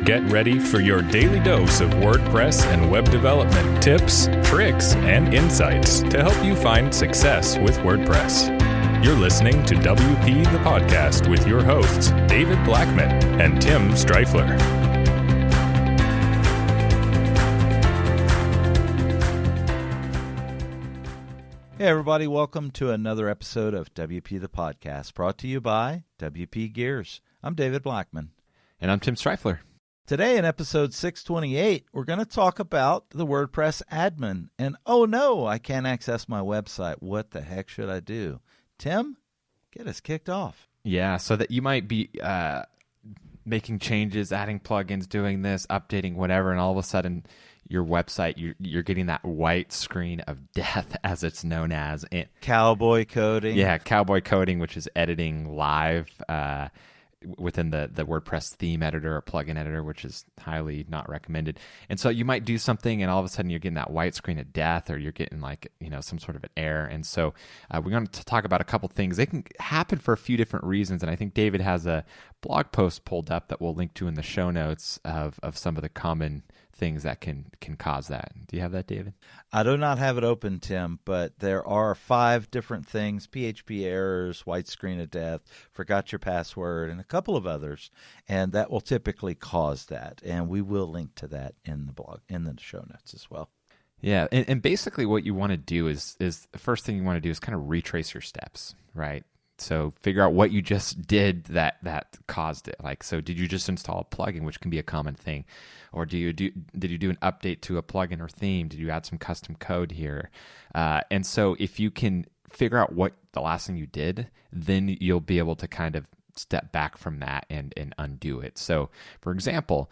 Get ready for your daily dose of WordPress and web development tips, tricks, and insights to help you find success with WordPress. You're listening to WP the Podcast with your hosts, David Blackman and Tim Streifler. Hey everybody, welcome to another episode of WP the Podcast, brought to you by WP Gears. I'm David Blackman. And I'm Tim Streifler. Today in episode 628, we're going to talk about the WordPress admin. And oh no, I can't access my website. What the heck should I do? Tim, get us kicked off. Yeah, so that you might be making changes, adding plugins, doing this, updating whatever, and all of a sudden your website, you're getting that white screen of death, as it's known as. Cowboy coding. Yeah, cowboy coding, which is editing live within the WordPress theme editor or plugin editor, which is highly not recommended. And so you might do something and all of a sudden you're getting that white screen of death, or you're getting some sort of an error. And so we're going to talk about a couple things. They can happen for a few different reasons. And I think David has a blog post pulled up that we'll link to in the show notes of some of the common things that can cause that. Do you have that, David? I do not have it open, Tim, but there are 5 different things: PHP errors, white screen of death, forgot your password, and a couple of others. And that will typically cause that. And we will link to that in the blog, in the show notes as well. Yeah, and basically what you want to do is the first thing you want to do is kind of retrace your steps, right? So figure out what you just did that caused it. Like, so did you just install a plugin, which can be a common thing? Or did you do an update to a plugin or theme? Did you add some custom code here? And so if you can figure out what the last thing you did, then you'll be able to kind of step back from that and undo it. So for example,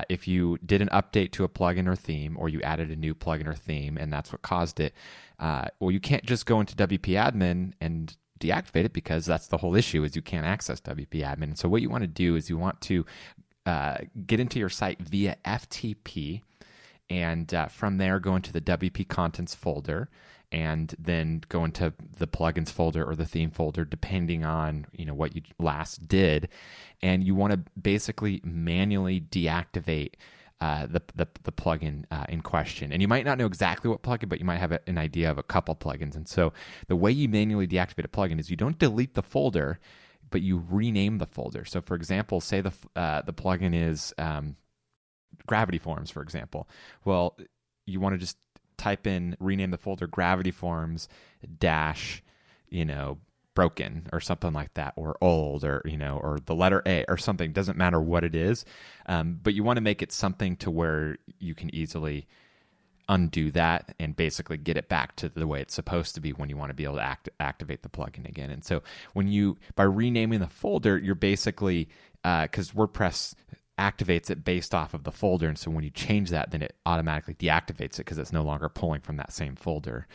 if you did an update to a plugin or theme, or you added a new plugin or theme, and that's what caused it, well, you can't just go into WP admin and deactivate it, because that's the whole issue, is you can't access WP admin. So what you want to do is you want to get into your site via FTP, and from there go into the WP contents folder, and then go into the plugins folder or the theme folder, depending on what you last did. And you want to basically manually deactivate the plugin in question. And you might not know exactly what plugin, but you might have an idea of a couple plugins. And so the way you manually deactivate a plugin is you don't delete the folder, but you rename the folder. So for example, say the plugin is Gravity Forms, for example. Well, you want to just type in, rename the folder Gravity Forms dash, broken, or something like that, or old, or or the letter A, or something. Doesn't matter what it is, but you want to make it something to where you can easily undo that and basically get it back to the way it's supposed to be when you want to be able to activate the plugin again. And so by renaming the folder, you're basically, because WordPress activates it based off of the folder, and so when you change that, then it automatically deactivates it because it's no longer pulling from that same folder.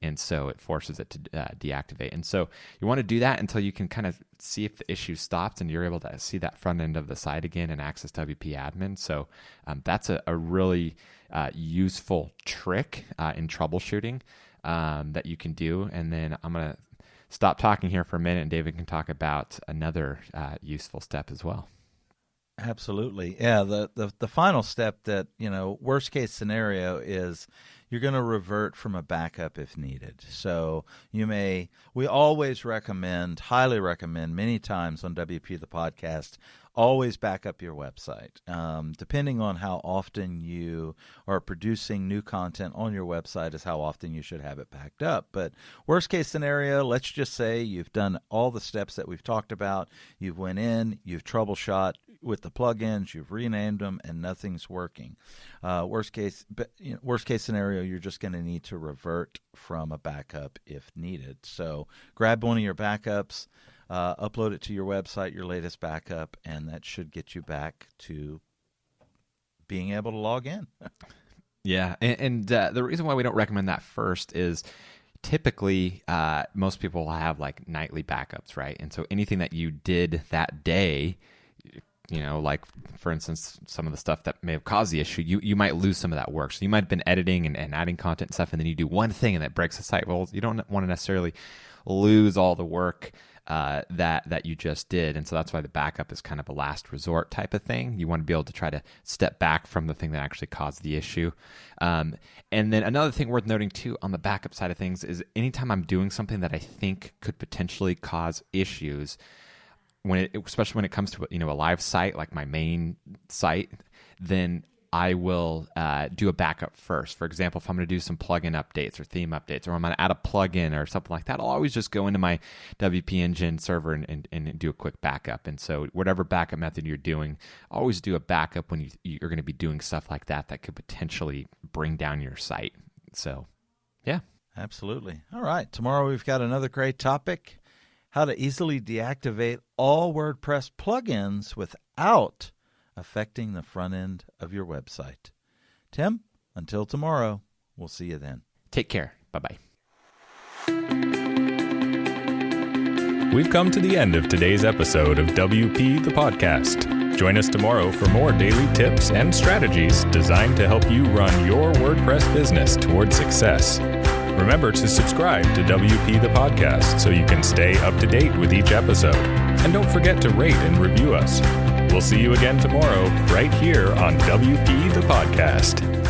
And so it forces it to deactivate. And so you want to do that until you can kind of see if the issue stops and you're able to see that front end of the site again and access WP admin. So that's a really useful trick in troubleshooting that you can do. And then I'm going to stop talking here for a minute, and David can talk about another useful step as well. Absolutely. Yeah, the final step that, worst case scenario is you're going to revert from a backup if needed. So we always highly recommend many times on WP the Podcast, always back up your website. Depending on how often you are producing new content on your website is how often you should have it backed up. But worst case scenario, let's just say you've done all the steps that we've talked about. You've went in, you've troubleshot with the plugins, you've renamed them, and nothing's working. Worst case scenario, you're just going to need to revert from a backup if needed. So grab one of your backups, upload it to your website, your latest backup, and that should get you back to being able to log in. Yeah, and the reason why we don't recommend that first is typically most people will have like nightly backups, right? And so anything that you did that day, like for instance, some of the stuff that may have caused the issue, you might lose some of that work. So you might have been editing and adding content and stuff, and then you do one thing and that breaks the site. Well, you don't want to necessarily lose all the work that you just did. And so that's why the backup is kind of a last resort type of thing. You want to be able to try to step back from the thing that actually caused the issue. And then another thing worth noting too on the backup side of things is anytime I'm doing something that I think could potentially cause issues, especially when it comes to a live site like my main site, then I will do a backup first. For example, if I'm going to do some plugin updates or theme updates, or I'm going to add a plugin or something like that, I'll always just go into my WP Engine server and do a quick backup. And so whatever backup method you're doing, always do a backup when you're going to be doing stuff like that could potentially bring down your site. So, yeah. Absolutely. All right. Tomorrow we've got another great topic: how to easily deactivate all WordPress plugins without affecting the front end of your website. Tim, until tomorrow, we'll see you then. Take care. Bye-bye. We've come to the end of today's episode of WP the Podcast. Join us tomorrow for more daily tips and strategies designed to help you run your WordPress business toward success. Remember to subscribe to WP the Podcast so you can stay up to date with each episode. And don't forget to rate and review us. We'll see you again tomorrow right here on WP the Podcast.